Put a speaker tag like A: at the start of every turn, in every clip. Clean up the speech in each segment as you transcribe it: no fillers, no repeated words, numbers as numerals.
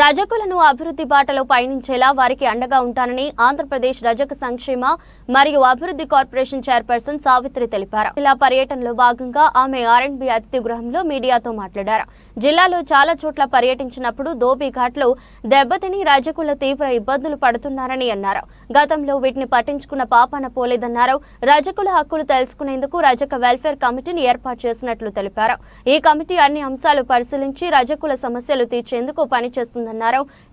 A: రజకులను అభివృద్ధి బాటలో పయనించేలా వారికి అండగా ఉంటానని ఆంధ్రప్రదేశ్ రజక సంక్షేమ మరియు అభివృద్ధి కార్పొరేషన్ చైర్పర్సన్ సావిత్రి తెలిపారు. ఇలా పర్యటనలో భాగంగా ఆమె ఆర్ఎండ్బి అతిథి గృహంలో మీడియాతో మాట్లాడారు. జిల్లాలో చాలా చోట్ల పర్యటించినప్పుడు ధోబీఘాట్లు దెబ్బతిని రజకులు తీవ్ర ఇబ్బందులు పడుతున్నారని అన్నారు. గతంలో వీటిని పట్టించుకున్న పాపాన పోలేదన్నారు. రజకుల హక్కులు తెలుసుకునేందుకు రజక వెల్ఫేర్ కమిటీని ఏర్పాటు చేసినట్లు తెలిపారు. ఈ కమిటీ అన్ని అంశాలు పరిశీలించి రజకుల సమస్యలు తీర్చేందుకు పనిచేస్తుంది.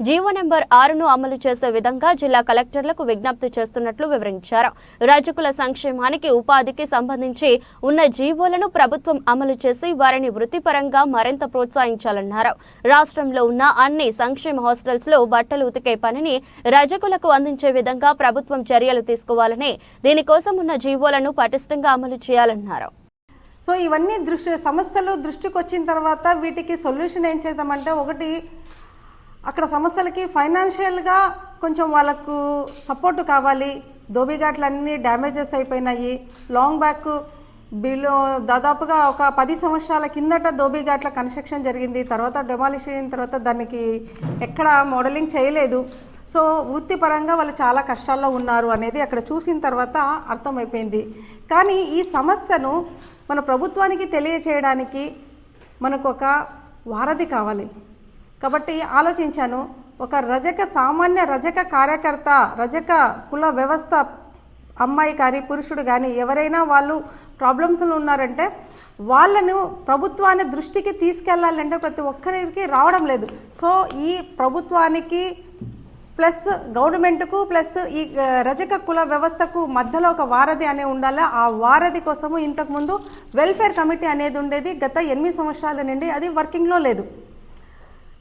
A: జీవో నెంబర్ 6ను అమలు చేసే విధంగా జిల్లా కలెక్టర్లకు విజ్ఞప్తి చేస్తున్నట్లు వివరించారు. రజకుల సంక్షేమానికి ఉపాధికి సంబంధించి ఉన్న జీవోలను ప్రభుత్వం అమలు చేసి వారిని వృత్తిపరంగా మరింత ప్రోత్సహించాలన్నారు. రాష్ట్రంలో ఉన్న అన్ని సంక్షేమ హాస్టల్స్ లో బట్టలు ఉతికే పనిని రజకులకు అందించే విధంగా ప్రభుత్వం చర్యలు తీసుకోవాలని, దీనికోసం ఉన్న జీవోలను పటిష్టంగా అమలు చేయాలన్నారు.
B: సో ఇవన్నీ సమస్యలు దృష్టికి వచ్చిన తర్వాత వీటికి సొల్యూషన్ ఏం చేద్దామంటే, ఒకటి అక్కడ సమస్యలకి ఫైనాన్షియల్గా కొంచెం వాళ్ళకు సపోర్టు కావాలి. ధోబీఘాట్లు అన్నీ డ్యామేజెస్ అయిపోయినాయి. లాంగ్ బ్యాక్ బిలో దాదాపుగా ఒక 10 సంవత్సరాల కిందట ధోబీఘాట్ల కన్స్ట్రక్షన్ జరిగింది. తర్వాత డెమాలిషన్ అయిన తర్వాత దానికి ఎక్కడ మోడలింగ్ చేయలేదు. సో వృత్తిపరంగా వాళ్ళు చాలా కష్టాల్లో ఉన్నారు అనేది అక్కడ చూసిన తర్వాత అర్థమైపోయింది. కానీ ఈ సమస్యను మన ప్రభుత్వానికి తెలియచేయడానికి మనకు ఒక వారధి కావాలి. కాబట్టి ఆలోచించాను, ఒక సామాన్య రజక కార్యకర్త, రజక కుల వ్యవస్థ అమ్మాయి కానీ పురుషుడు కానీ ఎవరైనా వాళ్ళు ప్రాబ్లమ్స్లో ఉన్నారంటే వాళ్ళను ప్రభుత్వాన్ని దృష్టికి తీసుకెళ్లాలంటే ప్రతి ఒక్కరికి రావడం లేదు. సో ఈ ప్రభుత్వానికి ప్లస్ గవర్నమెంట్కు ప్లస్ ఈ రజక కుల వ్యవస్థకు మధ్యలో ఒక వారధి అనే ఉండాలి. ఆ వారధి కోసము ఇంతకుముందు వెల్ఫేర్ కమిటీ అనేది ఉండేది. గత 8 సంవత్సరాల నుండి అది వర్కింగ్లో లేదు.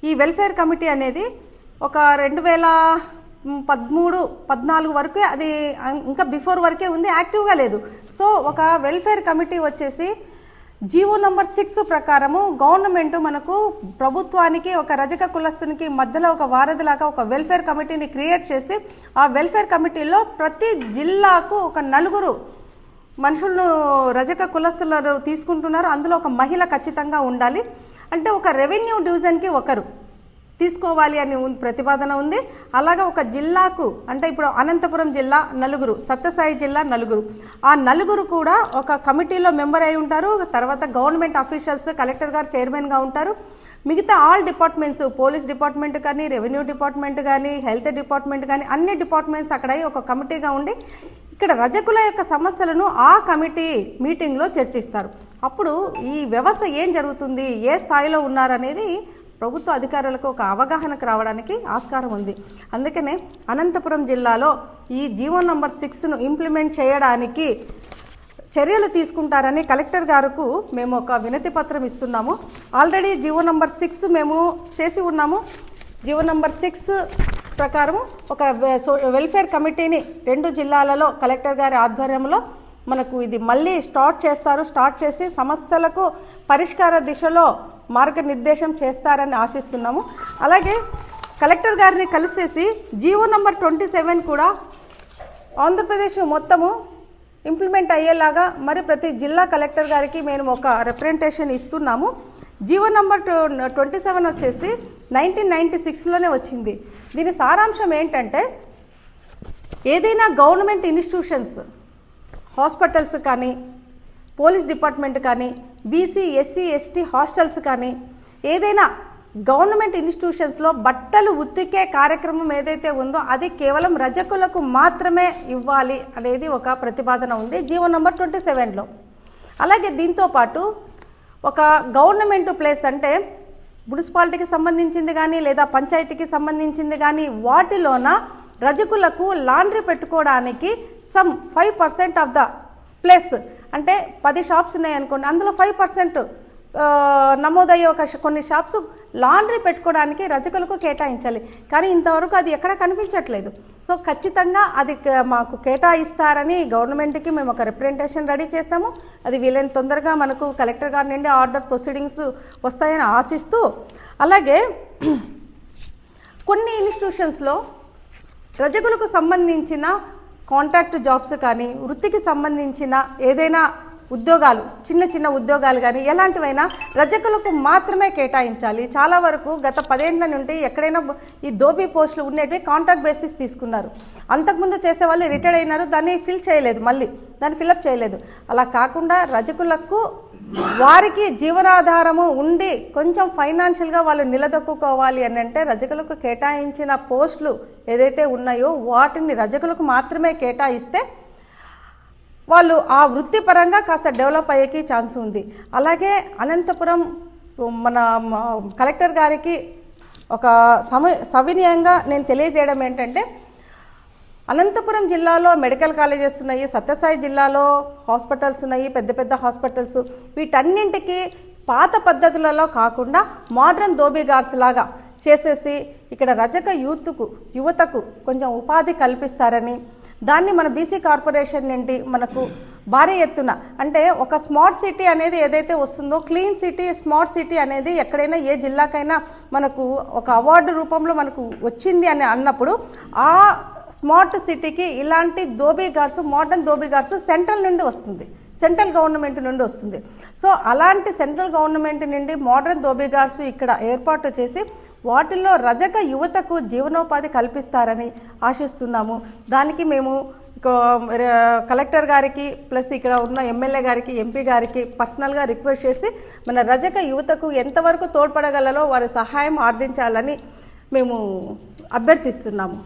B: ఈ వెల్ఫేర్ కమిటీ అనేది ఒక 2013-14 వరకే, అది ఇంకా బిఫోర్ వరకే ఉంది, యాక్టివ్గా లేదు. సో ఒక వెల్ఫేర్ కమిటీ వచ్చేసి జీవో నంబర్ 6 ప్రకారము గవర్నమెంట్ మనకు ప్రభుత్వానికి ఒక రజక కులస్తునికి మధ్యలో ఒక వారధిలాగా ఒక వెల్ఫేర్ కమిటీని క్రియేట్ చేసి, ఆ వెల్ఫేర్ కమిటీలో ప్రతి జిల్లాకు ఒక 4 మనుషులను రజక కులస్తులను తీసుకుంటున్నారు. అందులో ఒక మహిళ ఖచ్చితంగా ఉండాలి. అంటే ఒక రెవెన్యూ డివిజన్కి ఒకరు తీసుకోవాలి అని ప్రతిపాదన ఉంది. అలాగే ఒక జిల్లాకు, అంటే ఇప్పుడు అనంతపురం జిల్లా 4, సత్యసాయి జిల్లా 4, ఆ 4 కూడా ఒక కమిటీలో మెంబర్ అయి ఉంటారు. తర్వాత గవర్నమెంట్ అఫీషియల్స్, కలెక్టర్ గారు చైర్మన్గా ఉంటారు. మిగతా ఆల్ డిపార్ట్మెంట్స్, పోలీస్ డిపార్ట్మెంట్ కానీ, రెవెన్యూ డిపార్ట్మెంట్ కానీ, హెల్త్ డిపార్ట్మెంట్ కానీ, అన్ని డిపార్ట్మెంట్స్ అక్కడ ఒక కమిటీగా ఉండి ఇక్కడ రజకుల యొక్క సమస్యలను ఆ కమిటీ మీటింగ్లో చర్చిస్తారు. అప్పుడు ఈ వ్యవస్థ ఏం జరుగుతుంది, ఏ స్థాయిలో ఉన్నారనేది ప్రభుత్వ అధికారులకు ఒక అవగాహనకు రావడానికి ఆస్కారం ఉంది. అందుకనే అనంతపురం జిల్లాలో ఈ జీవో నంబర్ 6ను ఇంప్లిమెంట్ చేయడానికి చర్యలు తీసుకుంటారని కలెక్టర్ గారికి మేము ఒక వినతి పత్రం ఇస్తున్నాము. ఆల్రెడీ జీవో నంబర్ 6 మేము చేసి ఉన్నాము. జీవో నంబర్ 6 ప్రకారము ఒక వెల్ఫేర్ కమిటీని 2 జిల్లాలలో కలెక్టర్ గారి ఆధ్వర్యంలో మనకు ఇది మళ్ళీ స్టార్ట్ చేసి సమస్యలకు పరిష్కార దిశలో మార్గనిర్దేశం చేస్తారని ఆశిస్తున్నాము. అలాగే కలెక్టర్ గారిని కలిసేసి జీవో నంబర్ 27 కూడా ఆంధ్రప్రదేశ్ మొత్తము ఇంప్లిమెంట్ అయ్యేలాగా మరి ప్రతి జిల్లా కలెక్టర్ గారికి మేము ఒక రిప్రజెంటేషన్ ఇస్తున్నాము. జీవో నంబర్ 27 వచ్చేసి 1996లోనే వచ్చింది. దీని సారాంశం ఏంటంటే, ఏదైనా గవర్నమెంట్ ఇన్స్టిట్యూషన్స్, హాస్పిటల్స్ కానీ, పోలీస్ డిపార్ట్మెంట్ కానీ, బీసీ ఎస్సీ ఎస్టీ హాస్టల్స్ కానీ, ఏదైనా గవర్నమెంట్ ఇన్స్టిట్యూషన్స్లో బట్టలు ఉతికే కార్యక్రమం ఏదైతే ఉందో అది కేవలం రజకులకు మాత్రమే ఇవ్వాలి అనేది ఒక ప్రతిపాదన ఉంది జీవో నంబర్ 27లో. అలాగే దీంతోపాటు ఒక గవర్నమెంట్ ప్లేస్ అంటే మున్సిపాలిటీకి సంబంధించింది కానీ లేదా పంచాయతీకి సంబంధించింది కానీ వాటిలోన రజకులకు లాండ్రీ పెట్టుకోవడానికి సమ్ 5% ఆఫ్ ద ప్లేస్, అంటే 10 షాప్స్ ఉన్నాయనుకోండి, అందులో 5% నమోదయ్యే కొన్ని షాప్స్ లాండ్రీ పెట్టుకోవడానికి రజకులకు కేటాయించాలి. కానీ ఇంతవరకు అది ఎక్కడ కనిపించట్లేదు. సో ఖచ్చితంగా అది మాకు కేటాయిస్తారని గవర్నమెంట్కి మేము ఒక రిప్రజెంటేషన్ రెడీ చేసాము. అది వీలైన తొందరగా మనకు కలెక్టర్ గారి నుండి ఆర్డర్ ప్రొసీడింగ్స్ వస్తాయని ఆశిస్తూ, అలాగే కొన్ని ఇన్స్టిట్యూషన్స్లో రజకులకు సంబంధించిన కాంట్రాక్ట్ జాబ్స్ కానీ, వృత్తికి సంబంధించిన ఏదైనా ఉద్యోగాలు, చిన్న చిన్న ఉద్యోగాలు కానీ ఎలాంటివైనా రజకులకు మాత్రమే కేటాయించాలి. చాలా వరకు గత 10 ఏళ్ల నుండి ఎక్కడైనా ఈ దోబీ పోస్టులు ఉండేటివి కాంట్రాక్ట్ బేసిస్ తీసుకున్నారు. అంతకుముందు చేసేవాళ్ళు రిటైర్డ్ అయినారు, దాన్ని ఫిల్ చేయలేదు, మళ్ళీ దాన్ని ఫిల్అప్ చేయలేదు. అలా కాకుండా రజకులకు వారికి జీవనాధారము ఉండి కొంచెం ఫైనాన్షియల్గా వాళ్ళు నిలదొక్కుకోవాలి అని అంటే రజకులకు కేటాయించిన పోస్టులు ఏదైతే ఉన్నాయో వాటిని రజకులకు మాత్రమే కేటాయిస్తే వాళ్ళు ఆ వృత్తిపరంగా కాస్త డెవలప్ అయ్యేకి ఛాన్స్ ఉంది. అలాగే అనంతపురం మన కలెక్టర్ గారికి ఒక సవినయంగా నేను తెలియజేయడం ఏంటంటే, అనంతపురం జిల్లాలో మెడికల్ కాలేజెస్ ఉన్నాయి, సత్యసాయి జిల్లాలో హాస్పిటల్స్ ఉన్నాయి, పెద్ద పెద్ద హాస్పిటల్స్. వీటన్నింటికి పాత పద్ధతులలో కాకుండా మోడ్రన్ దోబీగార్స్ లాగా చేసేసి ఇక్కడ రజక యువతకు కొంచెం ఉపాధి కల్పిస్తారని, దాన్ని మన బీసీ కార్పొరేషన్ నుండి మనకు భారీ ఎత్తున అంటే ఒక స్మార్ట్ సిటీ అనేది ఏదైతే వస్తుందో, క్లీన్ సిటీ, స్మార్ట్ సిటీ అనేది ఎక్కడైనా ఏ జిల్లాకైనా మనకు ఒక అవార్డు రూపంలో మనకు వచ్చింది అని అన్నప్పుడు ఆ స్మార్ట్ సిటీకి ఇలాంటి దోబీగార్స్, మోడర్న్ దోబీగార్స్ సెంట్రల్ నుండి వస్తుంది, సెంట్రల్ గవర్నమెంట్ నుండి వస్తుంది. సో అలాంటి సెంట్రల్ గవర్నమెంట్ నుండి మోడర్న్ దోబీగార్స్ ఇక్కడ ఏర్పాటు చేసి వాటిల్లో రజక యువతకు జీవనోపాధి కల్పిస్తారని ఆశిస్తున్నాము. దానికి మేము కలెక్టర్ గారికి ప్లస్ ఇక్కడ ఉన్న ఎమ్మెల్యే గారికి, ఎంపీ గారికి పర్సనల్గా రిక్వెస్ట్ చేసి మన రజక యువతకు ఎంతవరకు తోడ్పడగలలో వారి సహాయం ఆర్థించాలని మేము అభ్యర్థిస్తున్నాము.